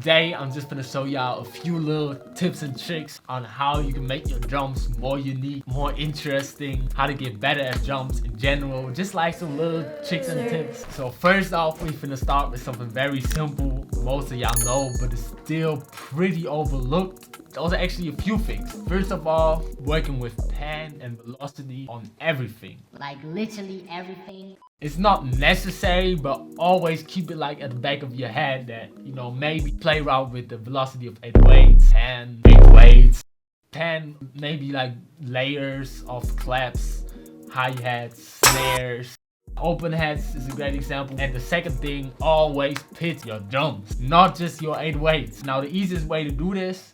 today I'm just gonna show y'all a few little tips and tricks on how you can make your drums more unique, more interesting, how to get better at drums in general, just like some little tricks and tips. So first off, we're gonna start with something very simple, most of y'all know, but it's still pretty overlooked. Those are actually a few things. First of all, working with pan and velocity on everything. Like literally everything. It's not necessary, but always keep it like at the back of your head that, you know, maybe play around with the velocity of 8 weights, pan, 8 weights, pan, maybe like layers of claps, hi-hats, snares. Open hats is a great example. And the second thing, always pitch your drums, not just your 8 weights. Now the easiest way to do this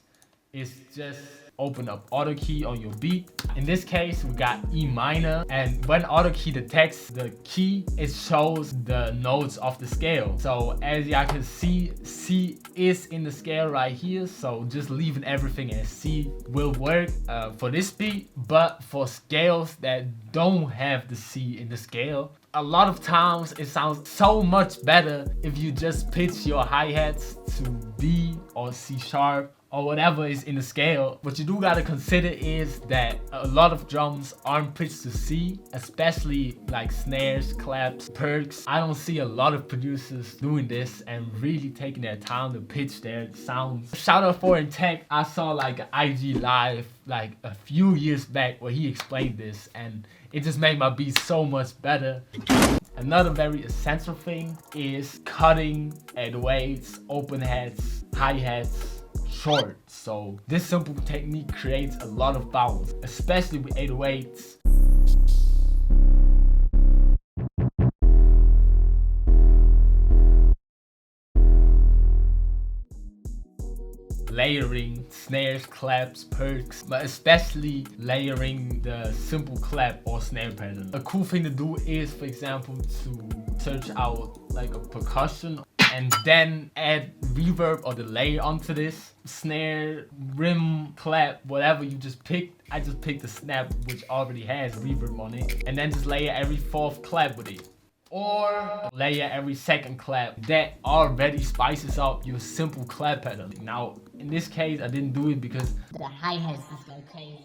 is just open up auto key on your beat. In this case, we got E minor, and when auto key detects the key, it shows the notes of the scale. So as y'all can see, C is in the scale right here, so just leaving everything as C will work for this beat. But for scales that don't have the C in the scale, a lot of times it sounds so much better if you just pitch your hi-hats to B or C sharp or whatever is in the scale. What you do gotta consider is that a lot of drums aren't pitched to C, especially like snares, claps, perks. I don't see a lot of producers doing this and really taking their time to pitch their sounds. Shout out for in tech, I saw like an IG live like a few years back where he explained this, and it just made my beat so much better. Another very essential thing is cutting at weights, open hats, hi-hats short. So this simple technique creates a lot of bounce, especially with 808s. Layering snares, claps, perks, but especially layering the simple clap or snare pattern. A cool thing to do is, for example, to search out like a percussion and then add reverb or delay onto this snare, rim, clap, whatever you just picked. I just picked the snap which already has reverb on it, and then just layer every 4th clap with it, or layer every 2nd clap. That already spices up your simple clap pattern. Now in this case I didn't do it because the hi-hats just go crazy.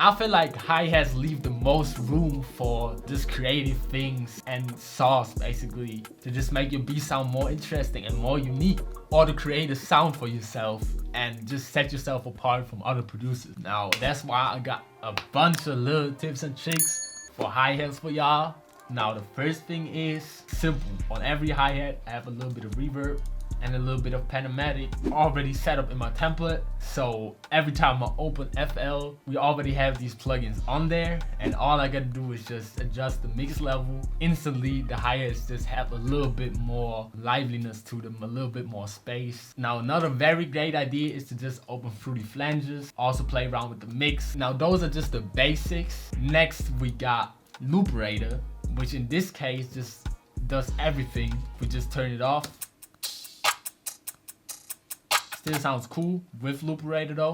I feel like hi-hats leave the most room for just creative things and sauce, basically, to just make your beat sound more interesting and more unique, or to create a sound for yourself and just set yourself apart from other producers. Now that's why I got a bunch of little tips and tricks for hi-hats for y'all. Now the first thing is simple. On every hi-hat I have a little bit of reverb and a little bit of panamatic already set up in my template. So every time I open FL, we already have these plugins on there, and all I gotta do is just adjust the mix level. Instantly the hi-hats just have a little bit more liveliness to them, a little bit more space. Now another very great idea is to just open fruity flanges, also play around with the mix. Now those are just the basics. Next we got looperator, which in this case just does everything. We just turn it off. Still sounds cool with looperator though.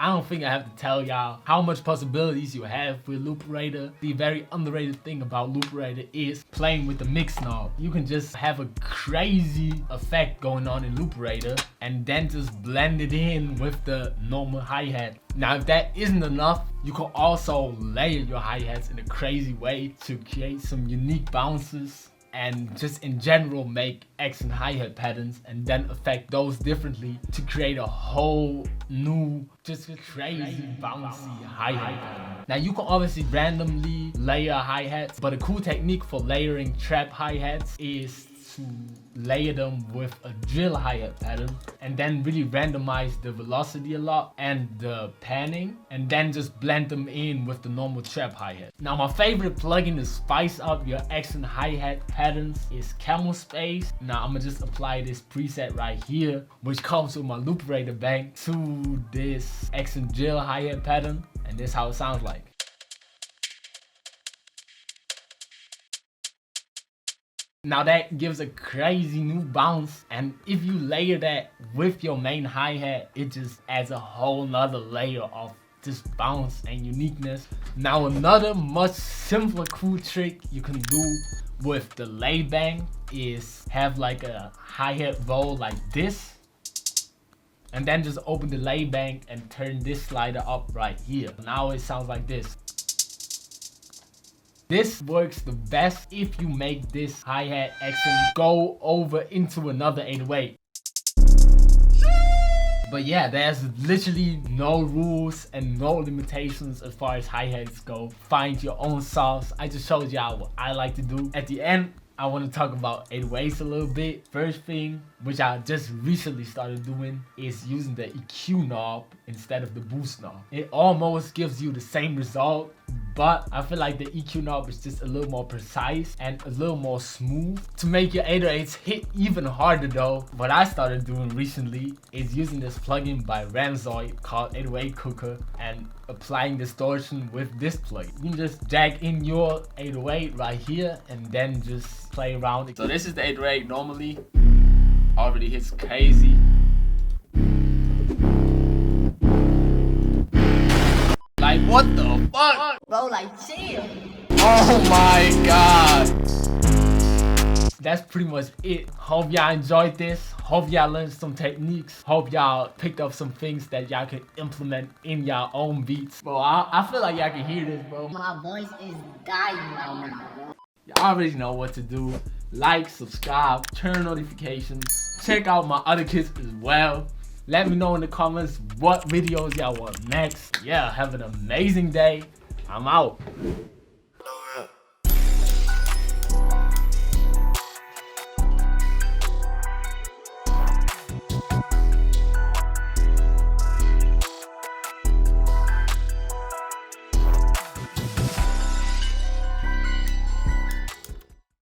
I don't think I have to tell y'all how much possibilities you have with looperator. The very underrated thing about looperator is playing with the mix knob. You can just have a crazy effect going on in looperator and then just blend it in with the normal hi-hat. Now if that isn't enough, you can also layer your hi-hats in a crazy way to create some unique bounces and just in general make X and hi-hat patterns and then affect those differently to create a whole new, just crazy bouncy hi-hat pattern. Now you can obviously randomly layer hi-hats, but a cool technique for layering trap hi-hats is to layer them with a drill hi-hat pattern and then really randomize the velocity a lot and the panning, and then just blend them in with the normal trap hi-hat. Now my favorite plugin to spice up your X and hi-hat patterns is Camel Space. Now I'm gonna just apply this preset right here, which comes with my looperator bank, to this X and drill hi-hat pattern, and this is how it sounds like. Now that gives a crazy new bounce, and if you layer that with your main hi-hat, it just adds a whole nother layer of just bounce and uniqueness. Now another much simpler cool trick you can do with the lay bang is have like a hi-hat roll like this, and then just open the lay bang and turn this slider up right here. Now it sounds like this. This works the best if you make this hi-hat accent go over into another 808. But yeah, there's literally no rules and no limitations as far as hi-hats go. Find your own sauce. I just showed y'all what I like to do. At the end, I want to talk about 808s a little bit. First thing, which I just recently started doing, is using the EQ knob instead of the boost knob. It almost gives you the same result, but I feel like the EQ knob is just a little more precise and a little more smooth. To make your 808s hit even harder though, what I started doing recently is using this plugin by Ramzoid called 808 Cooker and applying distortion with this plugin. You can just jack in your 808 right here and then just play around. So this is the 808 normally. Already hits crazy. Like what the fuck? Bro, like chill. Oh my god. That's pretty much it. Hope y'all enjoyed this. Hope y'all learned some techniques. Hope y'all picked up some things that y'all can implement in y'all own beats. Bro, I feel like y'all can hear this, bro. My voice is dying right now, bro. Y'all already know what to do. Like, subscribe, turn notifications. Check out my other kits as well. Let me know in the comments what videos y'all want next. Yeah, have an amazing day. I'm out.